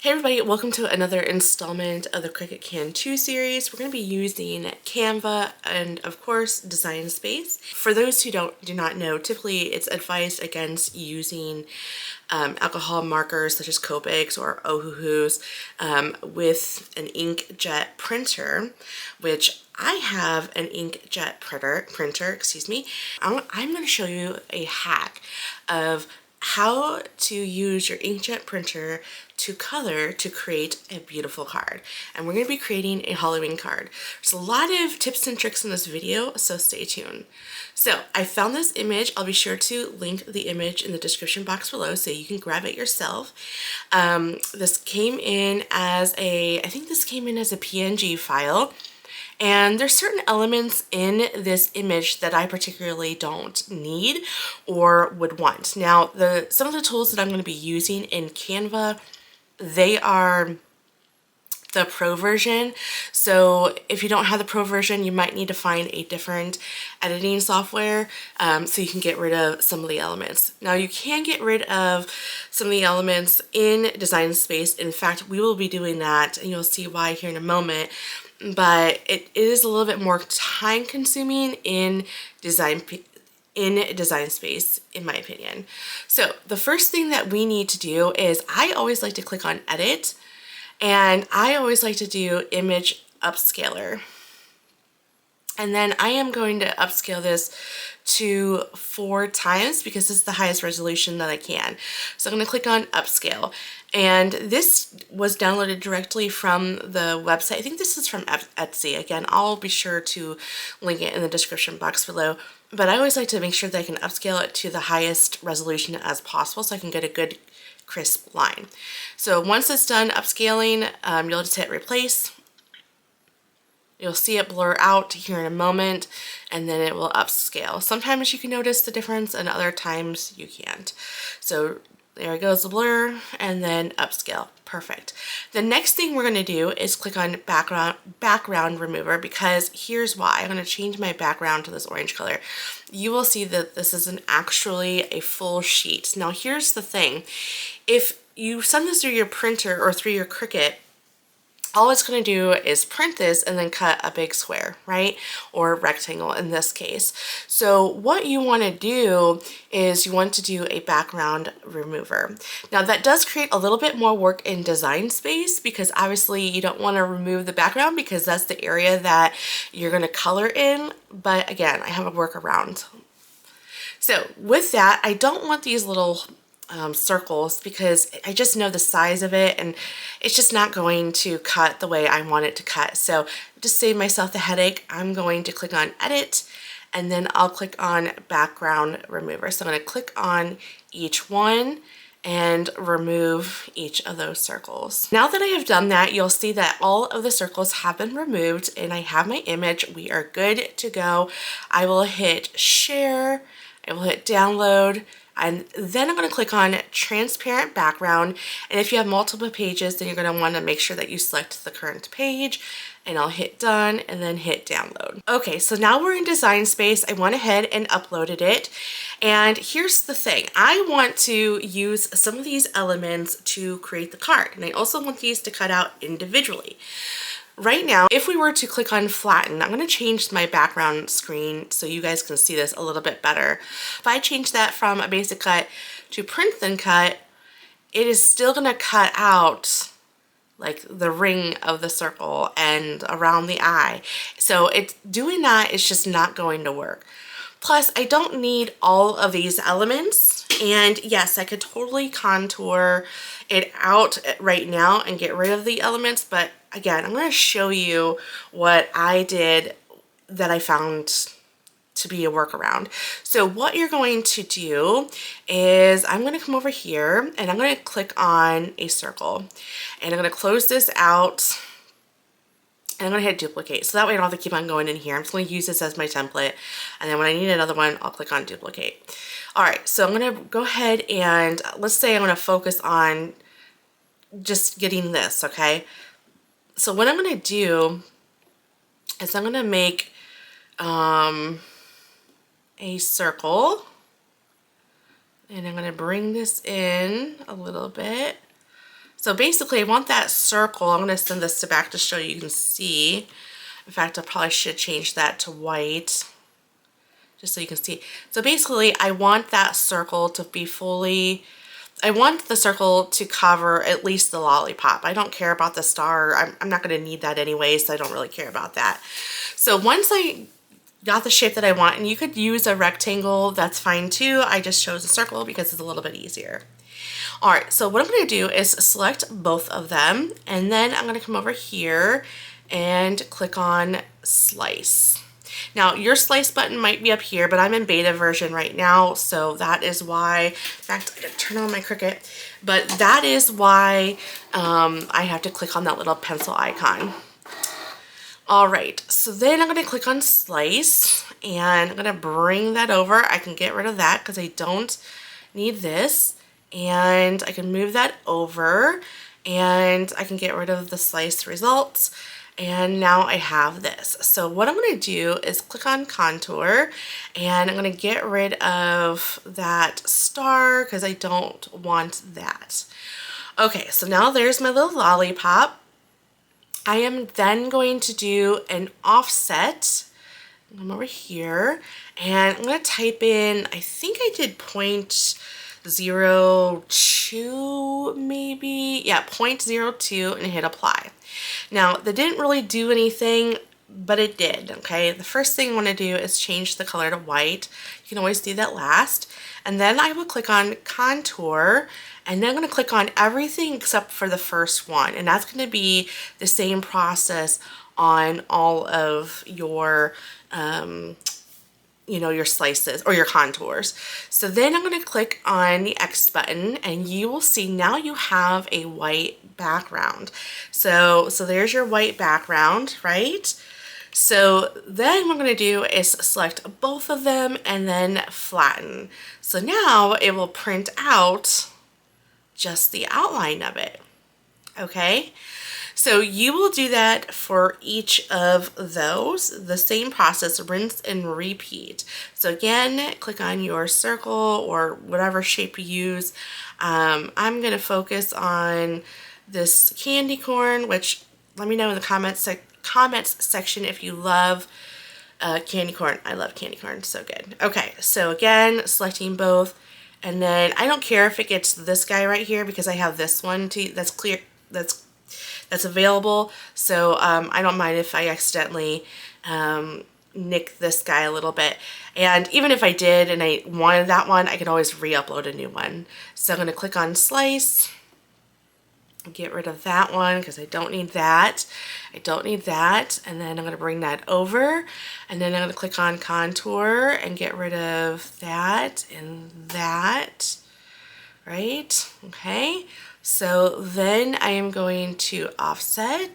Hey everybody, welcome to another installment of the Cricut Can Too series. We're going to be using Canva and of course Design Space. For those who do not know, typically it's advised against using alcohol markers such as Copics or Ohuhus with an inkjet printer, which I have an inkjet printer, excuse me. I'm going to show you a hack of how to use your inkjet printer to color to create a beautiful card. And we're going to be creating a Halloween card. There's a lot of tips and tricks in this video, so stay tuned. So I found this image. I'll be sure to link the image in the description box below so you can grab it yourself. This came in as I think this came in as a PNG file. And there's certain elements in this image that I particularly don't need or would want. Now, some of the tools that I'm going to be using in Canva, they are the Pro version. So if you don't have the Pro version, you might need to find a different editing software so you can get rid of some of the elements. Now, you can get rid of some of the elements in Design Space. In fact, we will be doing that, and you'll see why here in a moment. But it is a little bit more time consuming in Design Space, in my opinion. So the first thing that we need to do is I always like to click on Edit, and I always like to do Image Upscaler. And then I am going to upscale this to 4 times because this is the highest resolution that I can. So I'm going to click on Upscale. And this was downloaded directly from the website. I think this is from Etsy. Again, I'll be sure to link it in the description box below. But I always like to make sure that I can upscale it to the highest resolution as possible so I can get a good crisp line. So once it's done upscaling, you'll just hit Replace. You'll see it blur out here in a moment, and then it will upscale. Sometimes you can notice the difference, and other times you can't. So there goes the blur, and then upscale. Perfect. The next thing we're going to do is click on background remover, because here's why. I'm going to change my background to this orange color. You will see that this isn't actually a full sheet. Now here's the thing. If you send this through your printer or through your Cricut, all it's going to do is print this and then cut a big square, right? Or rectangle in this case. So what you want to do is you want to do a background remover. Now that does create a little bit more work in Design Space because obviously you don't want to remove the background because that's the area that you're going to color in. But again, I have a workaround. So with that, I don't want these little circles because I just know the size of it and it's just not going to cut the way I want it to cut. So just save myself the headache, I'm going to click on Edit and then I'll click on Background Remover. So I'm going to click on each one and remove each of those circles. Now that I have done that, you'll see that all of the circles have been removed and I have my image. We are good to go. I will hit Share, I will hit Download, and then I'm going to click on Transparent Background. And if you have multiple pages, then you're going to want to make sure that you select the current page. And I'll hit Done and then hit Download. Okay, so now we're in Design Space. I went ahead and uploaded it. And here's the thing. I want to use some of these elements to create the card. And I also want these to cut out individually. Right now, if we were to click on flatten, I'm going to change my background screen so you guys can see this a little bit better. If I change that from a basic cut to print then cut, it is still going to cut out like the ring of the circle and around the eye. So it's doing that is just not going to work. Plus, I don't need all of these elements. And yes, I could totally contour it out right now and get rid of the elements. But again, I'm going to show you what I did that I found to be a workaround. So what you're going to do is I'm going to come over here and I'm going to click on a circle. And I'm going to close this out. And I'm going to hit duplicate. So that way I don't have to keep on going in here. I'm just going to use this as my template. And then when I need another one, I'll click on duplicate. All right, so I'm going to go ahead and let's say I'm going to focus on just getting this, okay? So what I'm going to do is I'm going to make a circle. And I'm going to bring this in a little bit. So basically I want that circle. I'm going to send this to back to show you can see. In fact, I probably should change that to white just so you can see. So basically I want that circle to be fully, I want the circle to cover at least the lollipop. I don't care about the star. I'm not going to need that anyway, so I don't really care about that. So once I got the shape that I want, and you could use a rectangle, that's fine too. I just chose a circle because it's a little bit easier. All right, so what I'm going to do is select both of them, and then I'm going to come over here and click on slice. Now your slice button might be up here, but I'm in beta version right now, so that is why, in fact, I gotta turn on my Cricut, but that is why I have to click on that little pencil icon. All right, so then I'm gonna click on slice, and I'm gonna bring that over. I can get rid of that because I don't need this, and I can move that over, and I can get rid of the slice results. And now I have this. So what I'm going to do is click on contour, and I'm going to get rid of that star because I don't want that. Okay, so now there's my little lollipop. I am then going to do an offset. I'm over here, and I'm going to type in, I think I did 0.02 maybe. Yeah, 0.02 and hit apply. Now, that didn't really do anything, but it did, okay? The first thing I want to do is change the color to white. You can always do that last. And then I will click on contour, and then I'm going to click on everything except for the first one. And that's going to be the same process on all of your you know, your slices or your contours. So then I'm going to click on the X button, and you will see now you have a white background. So there's your white background, right? So then what I'm going to do is select both of them and then flatten. So now it will print out just the outline of it. Okay? So you will do that for each of those, the same process, rinse and repeat. So again, click on your circle or whatever shape you use. I'm going to focus on this candy corn, which let me know in the comments section if you love candy corn. I love candy corn, so good. Okay, so again, selecting both, and then I don't care if it gets this guy right here because I have this one too, that's clear, that's available, so I don't mind if I accidentally nick this guy a little bit. And even if I did and I wanted that one, I could always re-upload a new one. So I'm going to click on slice, get rid of that one because I don't need that. I don't need that. And then I'm going to bring that over, and then I'm going to click on contour and get rid of that and that. Right? Okay. So then I am going to offset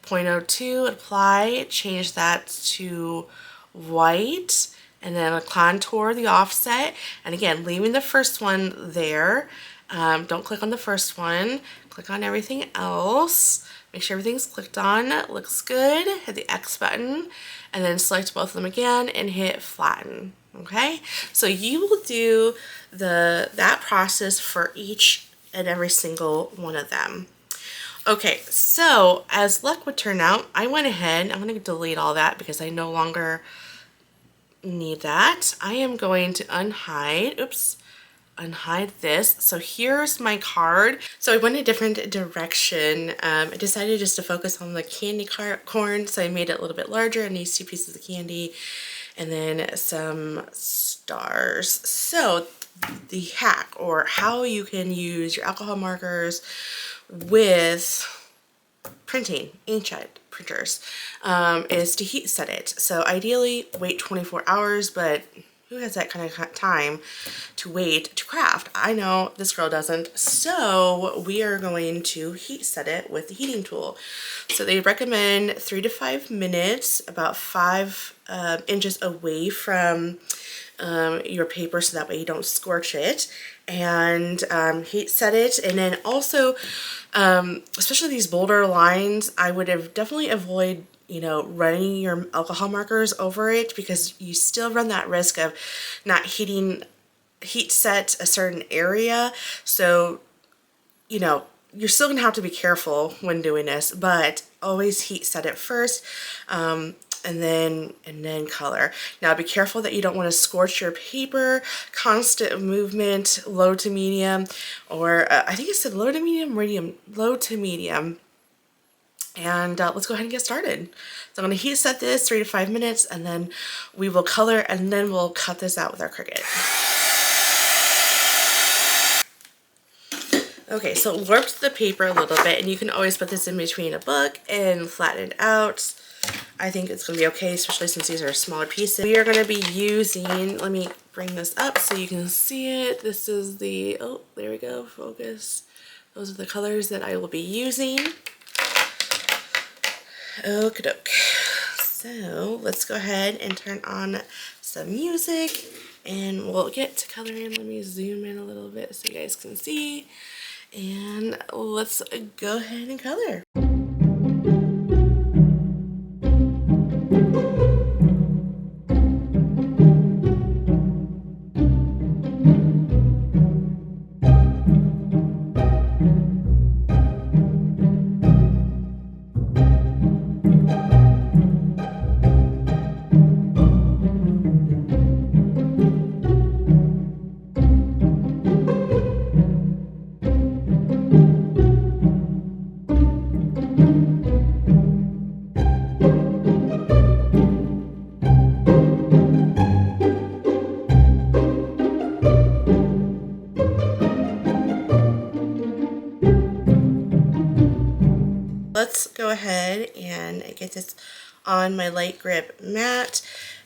0.02, apply, change that to white, and then contour the offset. And again, leaving the first one there. Don't click on the first one. Click on everything else. Make sure everything's clicked on. Looks good. Hit the X button, and then select both of them again and hit flatten. Okay, so you will do that process for each and every single one of them. Okay, so as luck would turn out, I went ahead, I'm going to delete all that because I no longer need that. I am going to unhide this. So here's my card. So I went a different direction. I decided just to focus on the candy corn, so I made it a little bit larger, and these two pieces of candy, and then some stars. So the hack, or how you can use your alcohol markers with printing, inkjet printers, is to heat set it. So ideally wait 24 hours, but who has that kind of time to wait to craft? I know this girl doesn't. So we are going to heat set it with the heating tool. So they recommend 3 to 5 minutes, about 5 inches away from your paper, so that way you don't scorch it, and heat set it. And then also, especially these bolder lines, I would have definitely avoid, you know, running your alcohol markers over it, because you still run that risk of not heat set a certain area. So, you know, you're still gonna have to be careful when doing this, but always heat set it first, and then color. Now be careful that you don't want to scorch your paper. Constant movement, low to medium, or I think it said low to medium, low to medium. And let's go ahead and get started. So I'm going to heat set this 3 to 5 minutes, and then we will color, and then we'll cut this out with our Cricut. Okay, so warped the paper a little bit, and you can always put this in between a book and flatten it out. I think it's going to be okay, especially since these are smaller pieces. We are going to be using, let me bring this up so you can see it. This is the, oh, there we go, focus. Those are the colors that I will be using. Okie doke. So let's go ahead and turn on some music and we'll get to coloring. Let me zoom in a little bit so you guys can see. And let's go ahead and color. Let's go ahead and get this on my light grip mat.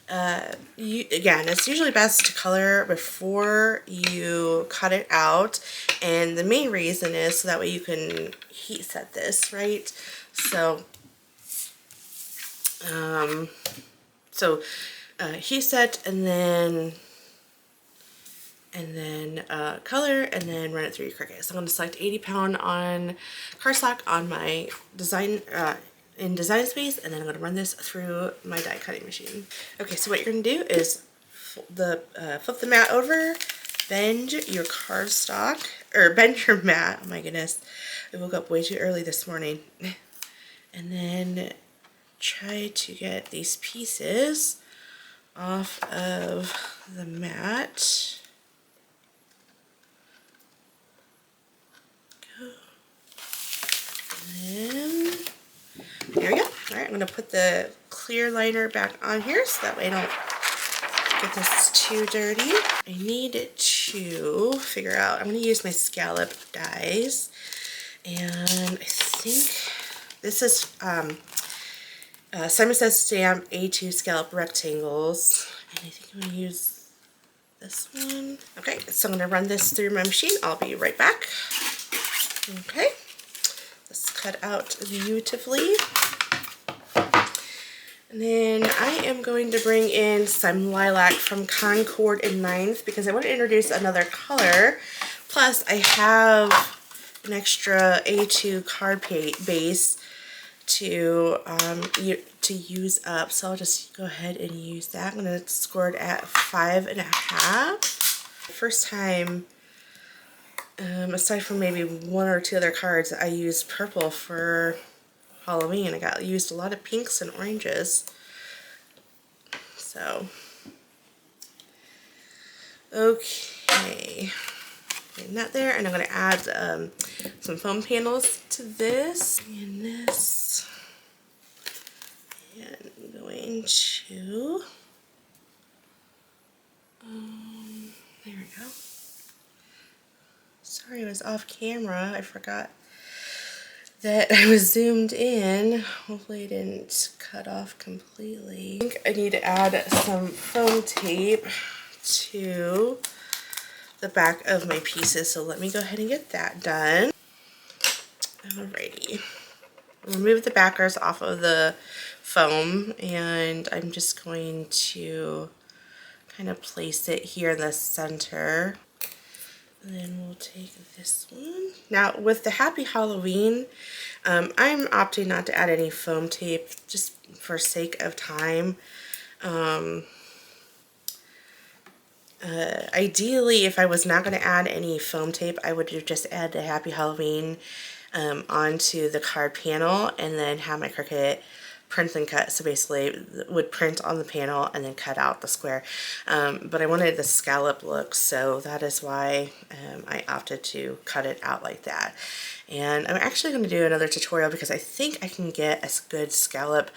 Again, it's usually best to color before you cut it out, and the main reason is so that way you can heat set this, right? So heat set, and then color, and then run it through your Cricut. So I'm going to select 80 pound on cardstock on my design in Design Space, and then I'm going to run this through my die cutting machine. Okay, so what you're going to do is flip the mat over, bend your cardstock, or bend your mat. Oh my goodness, I woke up way too early this morning. And then try to get these pieces off of the mat. Then, there we go. Alright, I'm going to put the clear liner back on here so that way I don't get this too dirty. I need to figure out, I'm going to use my Scalloped dies, and I think this is Simon Says Stamp A2 Scallop Rectangles, and I think I'm going to use this one. Okay, so I'm going to run this through my machine. I'll be right back. Okay. This cut out beautifully. And then I am going to bring in some lilac from Concord in 9th because I want to introduce another color. Plus I have an extra A2 card base to use up, so I'll just go ahead and use that. I'm going to score it at 5.5. First time, aside from maybe 1 or 2 other cards, I used purple for Halloween. I used a lot of pinks and oranges. So, okay, getting that there, and I'm going to add some foam panels to this, and this, and I'm going to, there we go. Sorry, I was off camera. I forgot that I was zoomed in. Hopefully it didn't cut off completely. I think I need to add some foam tape to the back of my pieces, so let me go ahead and get that done. Alrighty. Remove the backers off of the foam, and I'm just going to kind of place it here in the center. And then we'll take this one. Now with the Happy Halloween, I'm opting not to add any foam tape just for sake of time. Ideally, if I was not going to add any foam tape, I would just add the Happy Halloween onto the card panel and then have my Cricut print and cut. So basically it would print on the panel and then cut out the square. But I wanted the scallop look, so that is why I opted to cut it out like that. And I'm actually going to do another tutorial because I think I can get a good scallop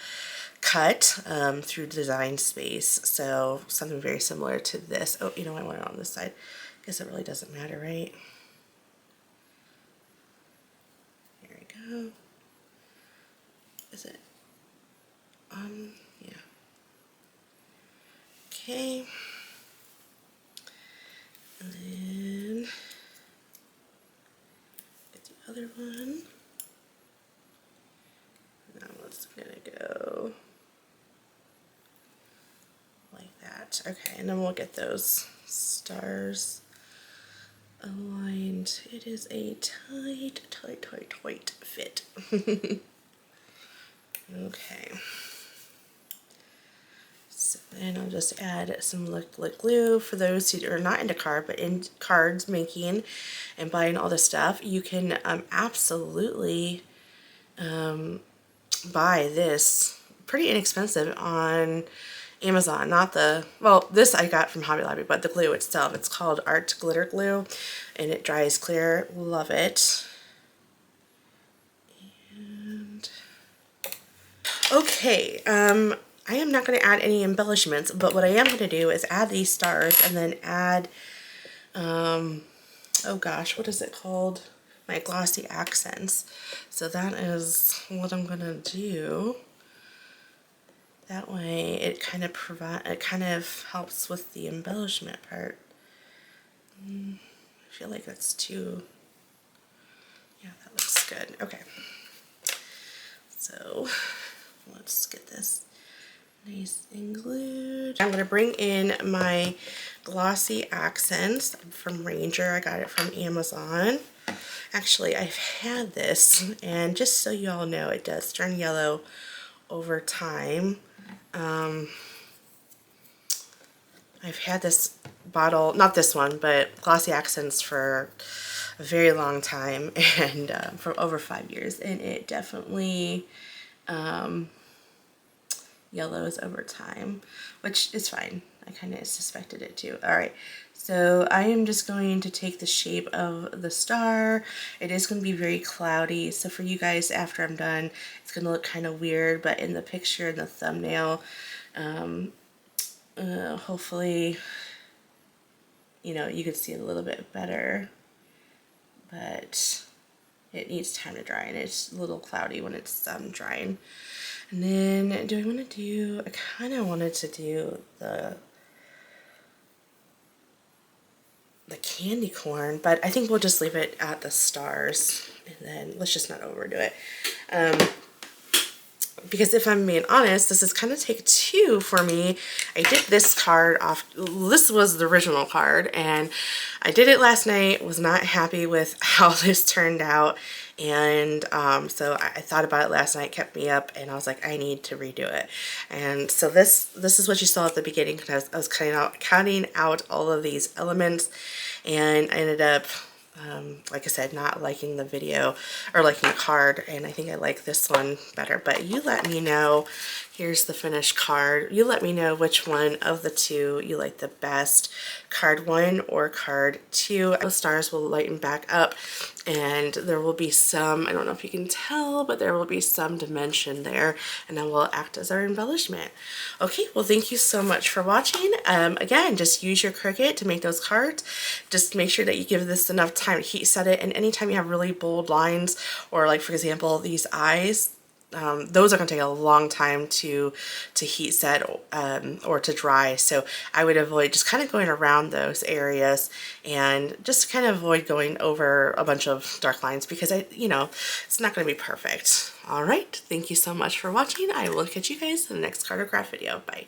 cut through Design Space. So something very similar to this. Oh, you know, I want it on this side. Guess it really doesn't matter, right? Here we go. Is it? Yeah. Okay. And then get the other one. Now it's gonna go like that. Okay, and then we'll get those stars aligned. It is a tight fit. Okay. So then I'll just add some liquid glue. For those who are not into card, but in cards making and buying all this stuff, you can absolutely buy this pretty inexpensive on Amazon. Not the, well, this I got from Hobby Lobby, but the glue itself. It's called Art Glitter Glue, and it dries clear. Love it. And okay, I am not going to add any embellishments, but what I am going to do is add these stars and then add, oh gosh, what is it called? My glossy accents. So that is what I'm going to do. That way it kind of helps with the embellishment part. I feel like that's too, yeah, that looks good. Okay. So let's get this nice and glued. I'm going to bring in my glossy accents from Ranger. I got it from Amazon. Actually, I've had this, and just so you all know, it does turn yellow over time. I've had this bottle, not this one, but glossy accents for a very long time, and for over 5 years, and it definitely yellows over time, which is fine. I kind of suspected it too. Alright, so I am just going to take the shape of the star. It is going to be very cloudy, so for you guys, after I'm done, it's going to look kind of weird, but in the picture, in the thumbnail, hopefully, you know, you could see it a little bit better, but it needs time to dry, and it's a little cloudy when it's drying. And then, do I want to do, I kind of wanted to do the candy corn, but I think we'll just leave it at the stars, and then let's just not overdo it. Because if I'm being honest, this is kind of take two for me. I did this card off, this was the original card, and I did it last night, was not happy with how this turned out, and so I thought about it last night, kept me up, and I was like, I need to redo it. And so this is what you saw at the beginning, because I was cutting out all of these elements, and I ended up, like I said, not liking the video or liking the card, and I think I like this one better. But you let me know. Here's the finished card. You let me know which one of the two you like the best, card 1 or card 2. The stars will lighten back up, and there will be some, I don't know if you can tell, but there will be some dimension there, and that will act as our embellishment. Okay, well, thank you so much for watching. Again, just use your Cricut to make those cards. Just make sure that you give this enough time to heat set it, and anytime you have really bold lines, or like for example these eyes, those are going to take a long time to heat set or to dry, so I would avoid just kind of going around those areas, and just kind of avoid going over a bunch of dark lines, because you know, it's not going to be perfect. Alright, thank you so much for watching. I will catch you guys in the next card or craft video. Bye.